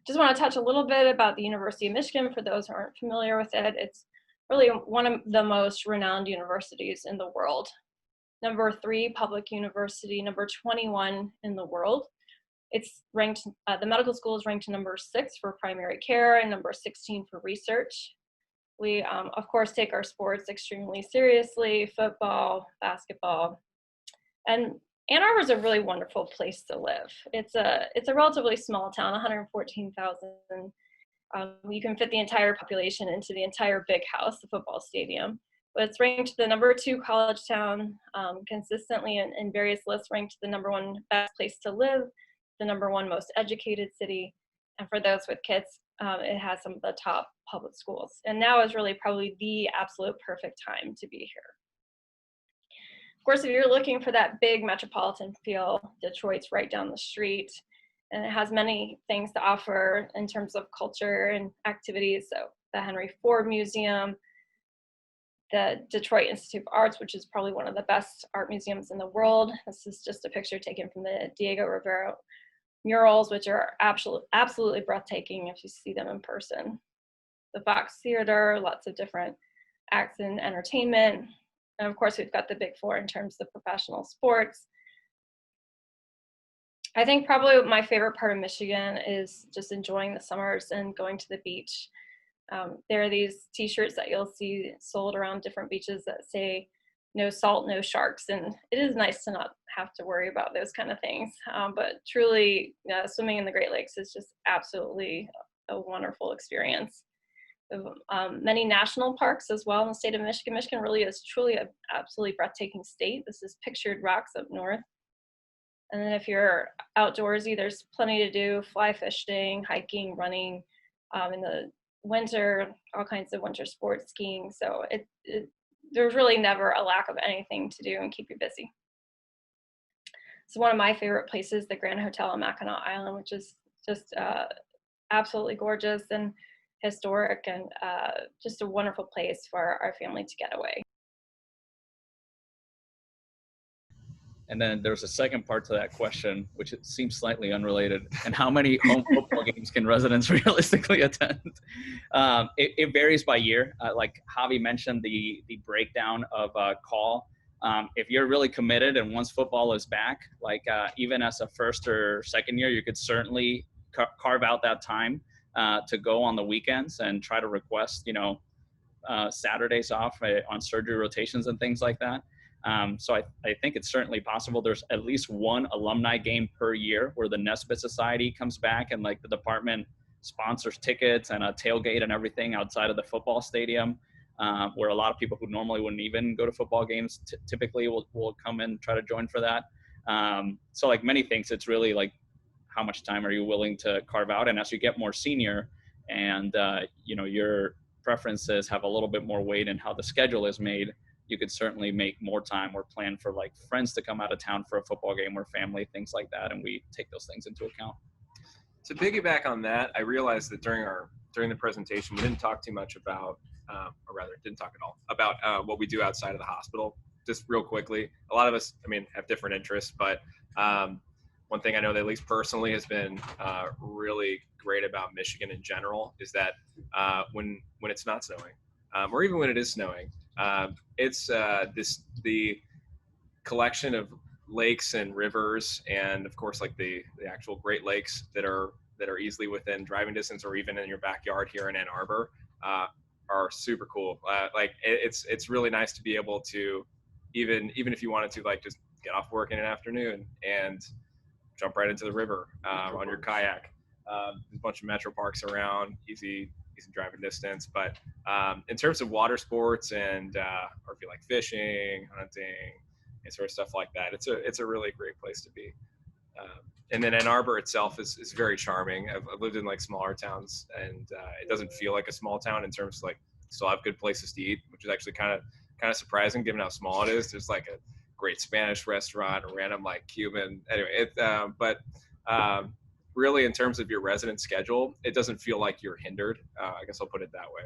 Just want to touch a little bit about the University of Michigan for those who aren't familiar with it. It's really one of the most renowned universities in the world. Number 3 public university, number 21 in the world. It's ranked, the medical school is ranked number 6 for primary care and number 16 for research. We, of course, take our sports extremely seriously, football, basketball. And Ann Arbor is a really wonderful place to live. It's a relatively small town, 114,000. You can fit the entire population into the entire big house, the football stadium. But it's ranked the number 2 college town consistently in various lists, ranked the number 1 best place to live, the number 1 most educated city. And for those with kids, it has some of the top public schools. And now is really probably the absolute perfect time to be here. Of course, if you're looking for that big metropolitan feel, Detroit's right down the street, and it has many things to offer in terms of culture and activities. So the Henry Ford Museum, the Detroit Institute of Arts, which is probably one of the best art museums in the world. This is just a picture taken from the Diego Rivera murals, which are absolutely breathtaking if you see them in person. The Fox Theater, lots of different acts and entertainment. And of course, we've got the big 4 in terms of professional sports. I think probably my favorite part of Michigan is just enjoying the summers and going to the beach. There are these t-shirts that you'll see sold around different beaches that say, "No salt, no sharks," and it is nice to not have to worry about those kind of things. But truly, swimming in the Great Lakes is just absolutely a wonderful experience. Many national parks as well in the state of Michigan. Michigan really is truly an absolutely breathtaking state. This is pictured rocks up north. And then if you're outdoorsy, there's plenty to do: fly fishing, hiking, running, in the winter, all kinds of winter sports, skiing. So there's really never a lack of anything to do and keep you busy. So one of my favorite places, the Grand Hotel on Mackinac Island, which is just absolutely gorgeous and historic, and just a wonderful place for our family to get away. And then there's a second part to that question, which it seems slightly unrelated. And how many home football games can residents realistically attend? It varies by year. Like Javi mentioned, the breakdown of call. If you're really committed and once football is back, like even as a first or second year, you could certainly carve out that time to go on the weekends and try to request, Saturdays off on surgery rotations and things like that. So I think it's certainly possible. There's at least one alumni game per year where the Nesbitt Society comes back and like the department sponsors tickets and a tailgate and everything outside of the football stadium, where a lot of people who normally wouldn't even go to football games typically will come and try to join for that. So like many things, it's really like how much time are you willing to carve out? And as you get more senior and, your preferences have a little bit more weight in how the schedule is made, you could certainly make more time or plan for like friends to come out of town for a football game or family, things like that. And we take those things into account. To piggyback on that, I realized that during the presentation, we didn't talk too much about, or rather didn't talk at all about what we do outside of the hospital. Just real quickly, a lot of us, have different interests, but one thing I know that at least personally has been really great about Michigan in general is that when it's not snowing, or even when it is snowing, it's the collection of lakes and rivers, and of course like the actual Great Lakes that are easily within driving distance or even in your backyard here in Ann Arbor are super cool. It's really nice to be able to even if you wanted to like just get off work in an afternoon and jump right into the river on your kayak. There's a bunch of metro parks around, easy driving distance. But in terms of water sports and or if you like fishing, hunting, and sort of stuff like that, it's a really great place to be. And then Ann Arbor itself is very charming. I've lived in like smaller towns, and it doesn't feel like a small town in terms of like still have good places to eat, which is actually kind of surprising given how small it is. There's like a great Spanish restaurant, a random like Cuban. Anyway, really in terms of your resident schedule, it doesn't feel like you're hindered. I guess I'll put it that way.